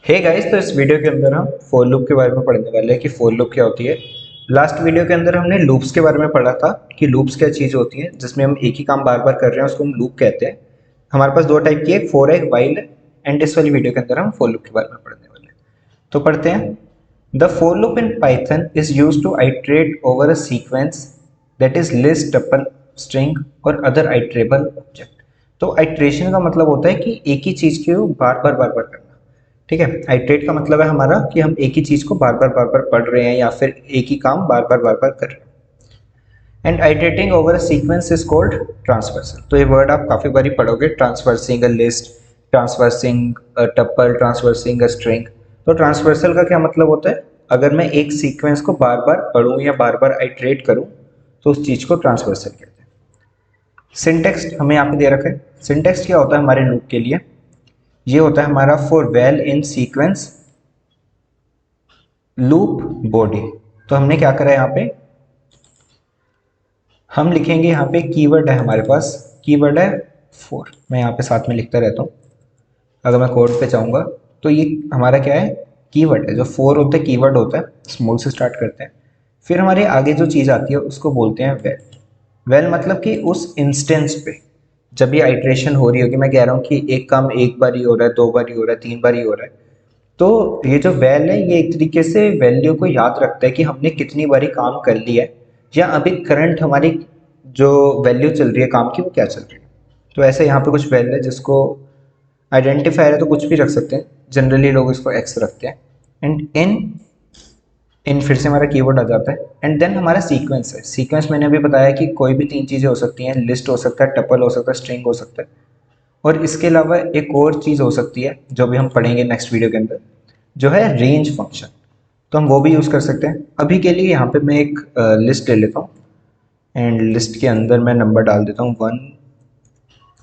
Hey guys, तो इस video के अंदर हम फॉर लूप के बारे में पढ़ने वाले हैं कि फॉर लूप क्या होती है। लास्ट वीडियो के अंदर हमने लूप्स के बारे में पढ़ा था कि लूप्स क्या चीज़ होती है जिसमें हम एक ही काम बार बार कर रहे हैं, उसको हम लूप कहते हैं। हमारे पास दो टाइप की है, एक फॉर है, एक वाइल है। एंड इस वाली वीडियो के अंदर हम फॉर लूप के बारे में पढ़ने वाले हैं। तो पढ़ते हैं। The for loop in Python is use to iterate over a sequence that is list, tuple, string और अदर आइट्रेबल ऑब्जेक्ट। तो आइट्रेशन का मतलब होता है कि एक ही चीज़ को बार बार करना। ठीक है, आइट्रेट का मतलब है हमारा कि हम एक ही चीज को बार बार पढ़ रहे हैं या फिर एक ही काम बार बार कर रहे हैं। And iterating over a sequence is called transversal. तो ये वर्ड आप काफी बारी पढ़ोगे, transversing a list, transversing a tuple, transversing a string. तो ट्रांसवर्सल का क्या मतलब होता है? अगर मैं एक सीक्वेंस को बार बार पढ़ूं या बार बार आइट्रेट करूं तो उस चीज को ट्रांसवर्सल कहते हैं। सिंटेक्स हमें यहाँ पे दे रखा है। सिंटेक्स क्या होता है हमारे लूप के लिए? ये होता है हमारा for well in sequence loop body. तो हमने क्या करा है यहाँ पे, हम लिखेंगे यहाँ पे कीवर्ड है हमारे पास, कीवर्ड है फॉर। मैं यहाँ पे साथ में लिखता रहता हूँ। अगर मैं कोड पे चाहूँगा तो ये हमारा क्या है, कीवर्ड है। जो फॉर होता है कीवर्ड होता है, स्मॉल से स्टार्ट करते हैं। फिर हमारे आगे जो चीज़ आती है उसको बोलते हैं वेल। वेल मतलब कि उस इंस्टेंस पे जब ये आइट्रेशन हो रही होगी, मैं कह रहा हूँ कि एक काम एक बार ही हो रहा है, दो बार ही हो रहा है, तीन बार ही हो रहा है, तो ये जो वैल है ये एक तरीके से वैल्यू को याद रखता है कि हमने कितनी बारी काम कर लिया है या अभी करंट हमारी जो वैल्यू चल रही है काम की वो क्या चल रही है। तो ऐसे यहाँ पे कुछ वैल्यू है जिसको आइडेंटिफायर है तो कुछ भी रख सकते हैं, जनरली लोग इसको एक्स रखते हैं। एंड इन इन फिर से हमारा कीवर्ड आ जाता है। एंड देन हमारा सीक्वेंस है। सीक्वेंस मैंने अभी बताया कि कोई भी तीन चीज़ें हो सकती हैं, लिस्ट हो सकता है, टपल हो सकता है, स्ट्रिंग हो सकता है। और इसके अलावा एक और चीज़ हो सकती है जो भी हम पढ़ेंगे नेक्स्ट वीडियो के अंदर, जो है रेंज फंक्शन। तो हम वो भी यूज़ कर सकते हैं। अभी के लिए यहाँ पे मैं एक लिस्ट ले लेता हूँ एंड लिस्ट के अंदर मैं नंबर डाल देता हूँ 1,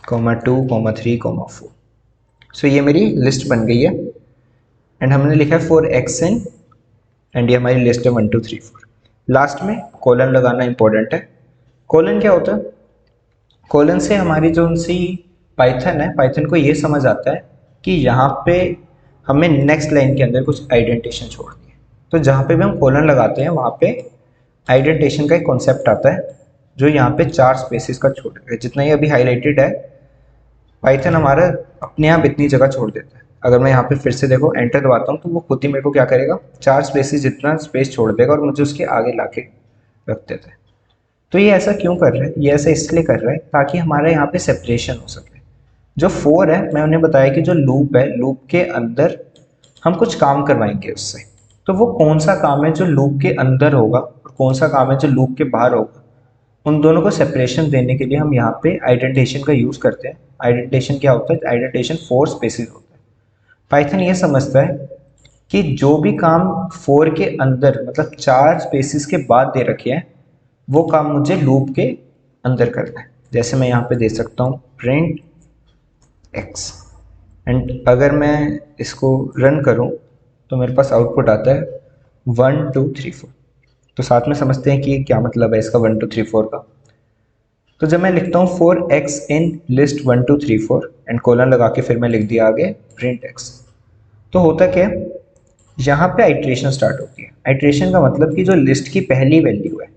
2, 3, 4। सो ये मेरी लिस्ट बन गई है। एंड हमने लिखा है फॉर एक्स इन, एंड ये हमारी लिस्ट है 1, 2, 3, 4। लास्ट में कोलन लगाना इंपॉर्टेंट है। कोलन क्या होता है? कोलन से हमारी जो सी पाइथन है, पाइथन को ये समझ आता है कि यहाँ पे हमें नेक्स्ट लाइन के अंदर कुछ आइडेंटिशन छोड़नी है। तो जहाँ पे भी हम कोलन लगाते हैं वहाँ पे आइडेंटिशन का एक कॉन्सेप्ट आता है जो यहाँ पे 4 स्पेसिस का छोड़ है। जितना ये अभी हाईलाइटेड है, पाइथन हमारा अपने आप इतनी जगह छोड़ देता है। अगर मैं यहाँ पे फिर से देखो एंटर दबाता हूँ तो वो खुद ही मेरे को क्या करेगा, 4 स्पेसिस जितना स्पेस छोड़ देगा और मुझे उसके आगे ला के रख देता है। तो ये ऐसा क्यों कर रहा है? ये ऐसा इसलिए कर रहा है ताकि हमारे यहाँ पे सेपरेशन हो सके। जो फोर है, मैं उन्हें बताया कि जो लूप है, लूप के अंदर हम कुछ काम करवाएंगे उससे। तो वो कौन सा काम है जो लूप के अंदर होगा और कौन सा काम है जो लूप के बाहर होगा, उन दोनों को सेपरेशन देने के लिए हम यहाँ पे आइडेंटिशन का यूज़ करते हैं। आइडेंटिशन क्या होता है? आइडेंटिशन 4 स्पेसिस होता है। पाइथन ये समझता है कि जो भी काम 4 के अंदर मतलब 4 स्पेसिस के बाद दे रखे हैं वो काम मुझे लूप के अंदर करना है। जैसे मैं यहाँ पे दे सकता हूँ प्रिंट एक्स, एंड अगर मैं इसको रन करूँ तो मेरे पास आउटपुट आता है 1, 2, 3, 4। तो साथ में समझते हैं कि क्या मतलब है इसका 1, 2, 3, 4 का। तो जब मैं लिखता हूँ for x in list 1, 2, 3, 4 and colon लगा के फिर मैं लिख दिया आगे प्रिंट एक्स, तो होता क्या है, यहाँ पे आइट्रेशन स्टार्ट होती है। आइट्रेशन का मतलब कि जो लिस्ट की पहली वैल्यू है,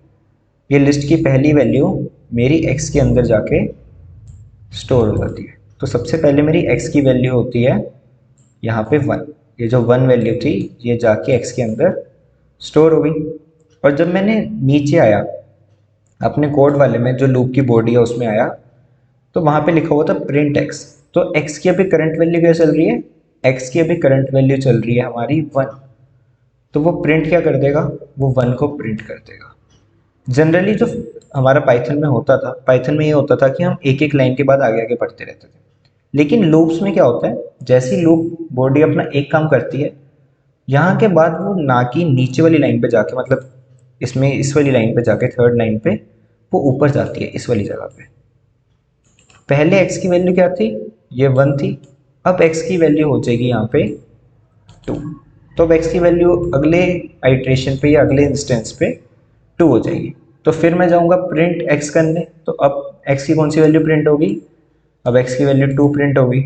ये लिस्ट की पहली वैल्यू मेरी एक्स के अंदर जाके स्टोर हो जाती है। तो सबसे पहले मेरी एक्स की वैल्यू होती है यहाँ पे 1। ये जो 1 वैल्यू थी ये जाके एक्स के अंदर स्टोर हो गई। और जब मैंने नीचे आया अपने कोड वाले में, जो लूप की बॉडी है उसमें आया, तो वहाँ पे लिखा हुआ था प्रिंट एक्स। तो एक्स की अभी करंट वैल्यू क्या चल रही है? एक्स की अभी करंट वैल्यू चल रही है हमारी 1। तो वो प्रिंट क्या कर देगा? वो 1 को प्रिंट कर देगा। जनरली जो हमारा पाइथन में होता था, पाइथन में ये होता था कि हम एक एक लाइन के बाद आगे आगे बढ़ते रहते थे। लेकिन लूप्स में क्या होता है, जैसी लूप बॉडी अपना एक काम करती है, यहाँ के बाद वो ना कि नीचे वाली लाइन पे जाके, मतलब इसमें इस वाली लाइन पे जाके थर्ड लाइन पे वो ऊपर जाती है इस वाली जगह पे। पहले x की वैल्यू क्या थी? ये 1 थी। अब x की वैल्यू हो जाएगी यहाँ पे 2। तो अब x की वैल्यू अगले आइट्रेशन पे या अगले इंस्टेंस पे 2 हो जाएगी। तो फिर मैं जाऊँगा प्रिंट x करने, तो अब x की कौन सी वैल्यू प्रिंट होगी? अब x की वैल्यू 2 प्रिंट होगी।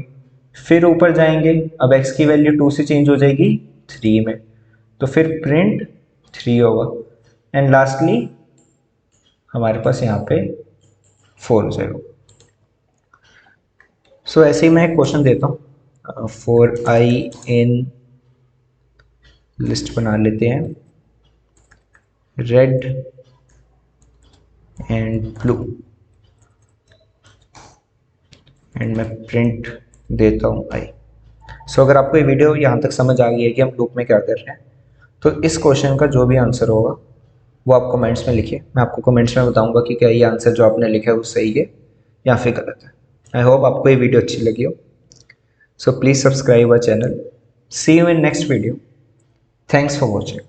फिर ऊपर जाएंगे, अब x की वैल्यू 2 से चेंज हो जाएगी 3 में, तो फिर प्रिंट 3 होगा एंड लास्टली हमारे पास यहाँ पे 4 हो जाएगा। सो ऐसे ही मैं एक क्वेश्चन देता हूँ, फॉर आई इन लिस्ट बना लेते हैं रेड एंड ब्लू एंड मैं प्रिंट देता हूँ आई। सो अगर आपको ये वीडियो यहाँ तक समझ आ गई है कि हम लूप में क्या कर रहे हैं, तो इस क्वेश्चन का जो भी आंसर होगा वो आप कमेंट्स में लिखिए। मैं आपको कमेंट्स में बताऊंगा कि क्या ये आंसर जो आपने लिखा है वो सही है या फिर गलत है। आई होप आपको ये वीडियो अच्छी लगी हो। So please subscribe our channel. See you in next video. Thanks for watching.